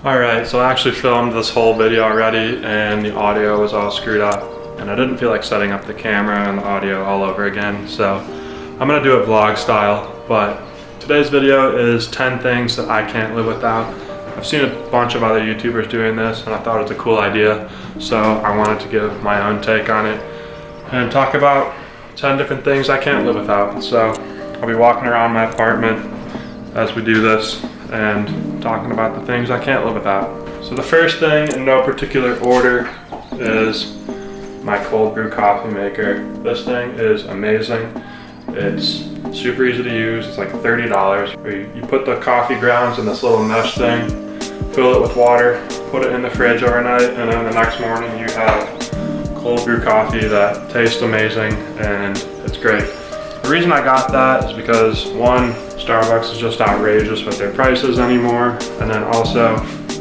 Alright, so I actually filmed this whole video already and the audio was all screwed up and I didn't feel like setting up the camera and the audio all over again, so I'm gonna do it vlog style. But today's video is 10 things that I can't live without. I've seen a bunch of other YouTubers doing this and I thought it was a cool idea, so I wanted to give my own take on it and talk about 10 different things I can't live without. So I'll be walking around my apartment as we do this and talking about the things I can't live without. So the first thing, in no particular order, is my cold brew coffee maker. This thing is amazing. It's super easy to use. It's like $30. You put the coffee grounds in this little mesh thing, fill it with water, put it in the fridge overnight, and then the next morning you have cold brew coffee that tastes amazing and it's great. The reason I got that is because, one, Starbucks is just outrageous with their prices anymore, and then also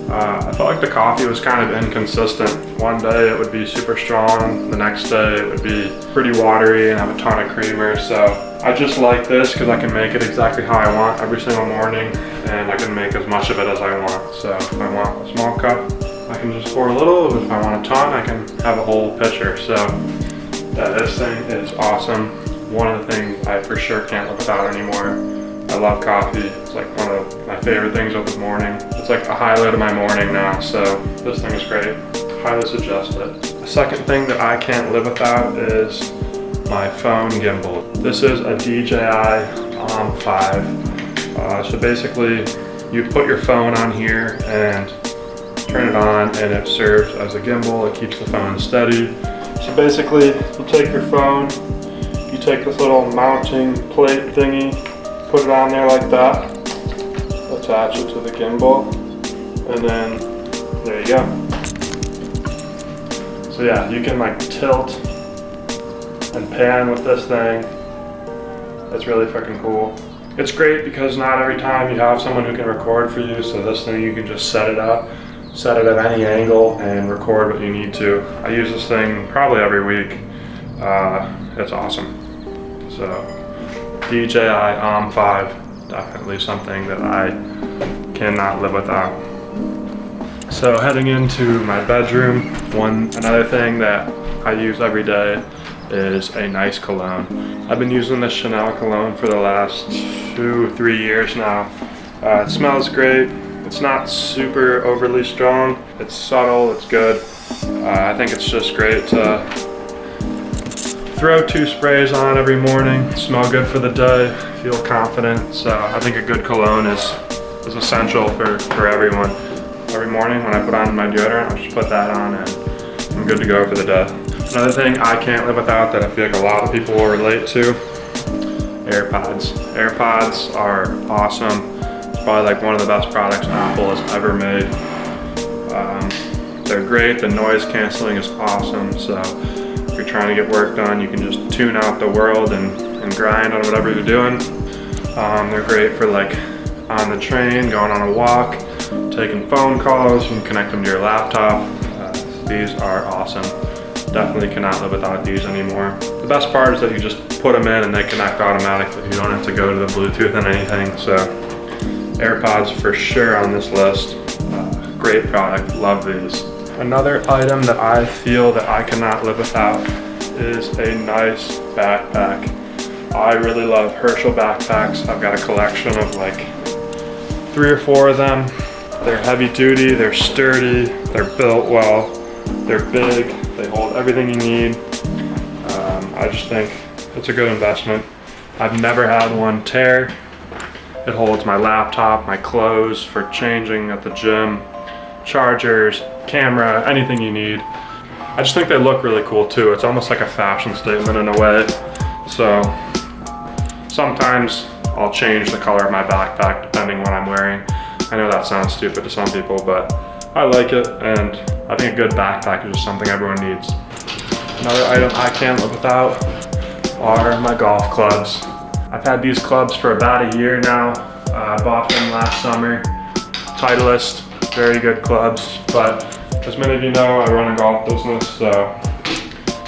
I felt like the coffee was kind of inconsistent. One day it would be super strong, the next day it would be pretty watery and have a ton of creamer. So I just like this because I can make it exactly how I want every single morning, and I can make as much of it as I want. So if I want a small cup, I can just pour a little. If I want a ton, I can have a whole pitcher. So yeah, this thing is awesome. One of the things I for sure can't live without anymore. I love coffee. It's like one of my favorite things of the morning. It's like a highlight of my morning now, so this thing is great. Highly suggest it. The second thing that I can't live without is my phone gimbal. This is a DJI Osmo 5. So basically, you put your phone on here and turn it on, and it serves as a gimbal. It keeps the phone steady. So basically, you take your phone, you take this little mounting plate thingy, put it on there like that, attach it to the gimbal, and then there you go. So yeah, you can like tilt and pan with this thing. It's really freaking cool. It's great because not every time you have someone who can record for you, so this thing you can just set it up, set it at any angle and record what you need to. I use this thing probably every week. It's awesome. So DJI Osmo 5, definitely something that I cannot live without. So heading into my bedroom, another thing that I use every day is a nice cologne. I've been using this Chanel cologne for the last 2-3 years now. It smells great. It's not super overly strong. It's subtle, it's good. I think it's just great to throw 2 sprays on every morning, smell good for the day, feel confident. So I think a good cologne is essential for everyone. Every morning when I put on my deodorant, I just put that on and I'm good to go for the day. Another thing I can't live without that I feel like a lot of people will relate to, AirPods. AirPods are awesome. It's probably like one of the best products Apple has ever made. They're great, the noise canceling is awesome. So if you're trying to get work done, you can just tune out the world and grind on whatever you're doing. They're great for like on the train, going on a walk, taking phone calls. You can connect them to your laptop. These are awesome. Definitely cannot live without these anymore. The best part is that you just put them in and they connect automatically. You don't have to go to the Bluetooth and anything. So AirPods for sure on this list. Great product, love these. Another item that I feel that I cannot live without is a nice backpack. I really love Herschel backpacks. I've got a collection of like 3 or 4 of them. They're heavy duty, they're sturdy, they're built well, they're big, they hold everything you need. I just think it's a good investment. I've never had one tear. It holds my laptop, my clothes for changing at the gym, chargers, camera, anything you need. I just think they look really cool too. It's almost like a fashion statement in a way. So sometimes I'll change the color of my backpack depending what I'm wearing. I know that sounds stupid to some people, but I like it, and I think a good backpack is just something everyone needs. Another item I can't live without are my golf clubs. I've had these clubs for about a year now. I bought them last summer. Titleist, very good clubs, but as many of you know, I run a golf business, so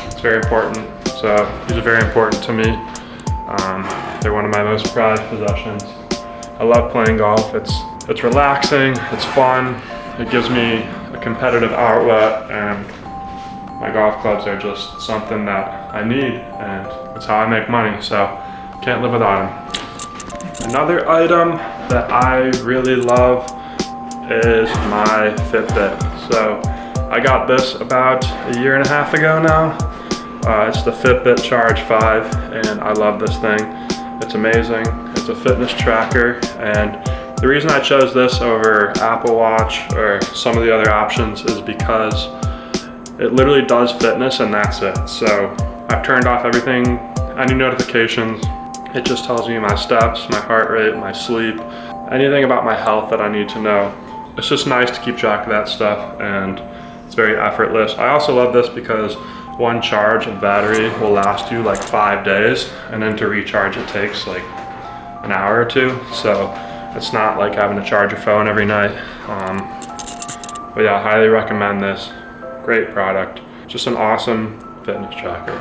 it's very important. So these are very important to me. They're one of my most prized possessions. I love playing golf. It's relaxing, it's fun, It gives me a competitive outlet, and my golf clubs are just something that I need, and it's how I make money, so can't live without them. Another item that I really love is my Fitbit. So I got this about a year and a half ago now. It's the Fitbit Charge 5, and I love this thing. It's amazing. It's a fitness tracker, and the reason I chose this over Apple Watch or some of the other options is because it literally does fitness and that's it. So I've turned off everything, any notifications. It just tells me my steps, my heart rate, my sleep, anything about my health that I need to know. It's just nice to keep track of that stuff, and it's very effortless. I also love this because one charge of battery will last you like 5 days, and then to recharge it takes like an hour or two. So it's not like having to charge your phone every night. But yeah, I highly recommend this. Great product. Just an awesome fitness tracker.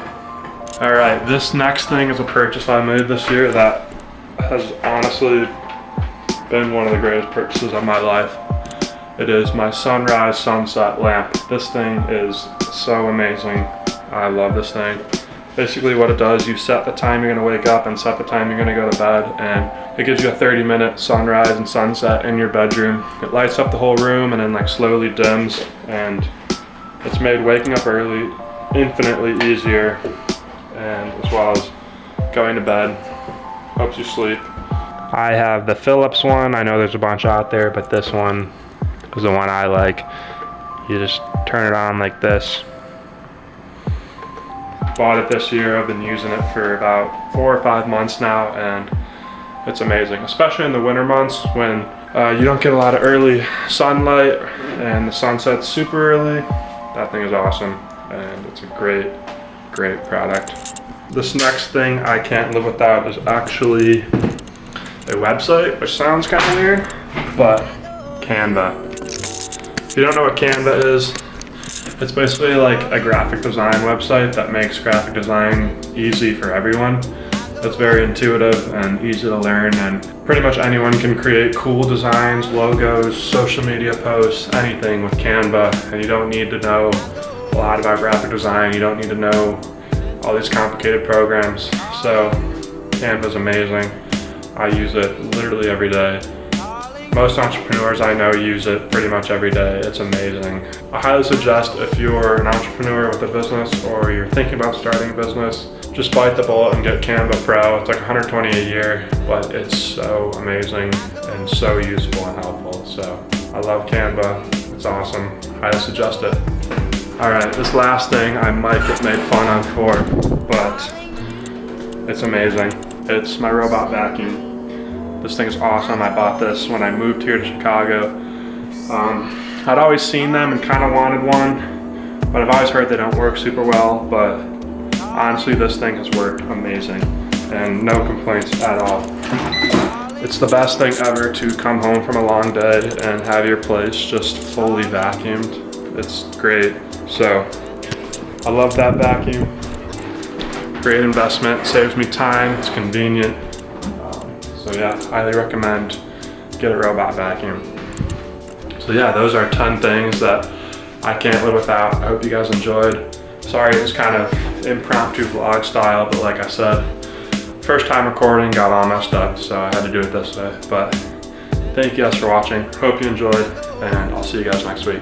All right, this next thing is a purchase I made this year that has honestly been one of the greatest purchases of my life. It is my sunrise sunset lamp. This thing is so amazing. I love this thing. Basically what it does, you set the time you're gonna wake up and set the time you're gonna go to bed, and it gives you a 30-minute sunrise and sunset in your bedroom. It lights up the whole room and then like slowly dims, and it's made waking up early infinitely easier, and as well as going to bed, helps you sleep. I have the Philips one. I know there's a bunch out there, but this one is the one I like. You just turn it on like this. Bought it this year. I've been using it for about 4 or 5 months now, and it's amazing, especially in the winter months when you don't get a lot of early sunlight and the sun sets super early. That thing is awesome, and it's a great product. This next thing I can't live without is actually a website, which sounds kind of weird, but Canva. If you don't know what Canva is, it's basically like a graphic design website that makes graphic design easy for everyone. It's very intuitive and easy to learn, and pretty much anyone can create cool designs, logos, social media posts, anything with Canva. And you don't need to know a lot about graphic design. You don't need to know all these complicated programs. So Canva is amazing. I use it literally every day. Most entrepreneurs I know use it pretty much every day. It's amazing. I highly suggest, if you're an entrepreneur with a business or you're thinking about starting a business, just bite the bullet and get Canva Pro. It's like $120 a year, but it's so amazing and so useful and helpful. So I love Canva. It's awesome. Highly suggest it. All right, this last thing I might get made fun of for, but it's amazing. It's my robot vacuum. This thing is awesome. I bought this when I moved here to Chicago. I'd always seen them and kind of wanted one, but I've always heard they don't work super well. But honestly, this thing has worked amazing and no complaints at all. It's the best thing ever to come home from a long day and have your place just fully vacuumed. It's great. So I love that vacuum. Great investment, saves me time, it's convenient. So yeah, highly recommend get a robot vacuum. So yeah, those are 10 things that I can't live without. I hope you guys enjoyed. Sorry, it was kind of impromptu vlog style, but like I said, first time recording, got all messed up, so I had to do it this way. But thank you guys for watching. Hope you enjoyed, and I'll see you guys next week.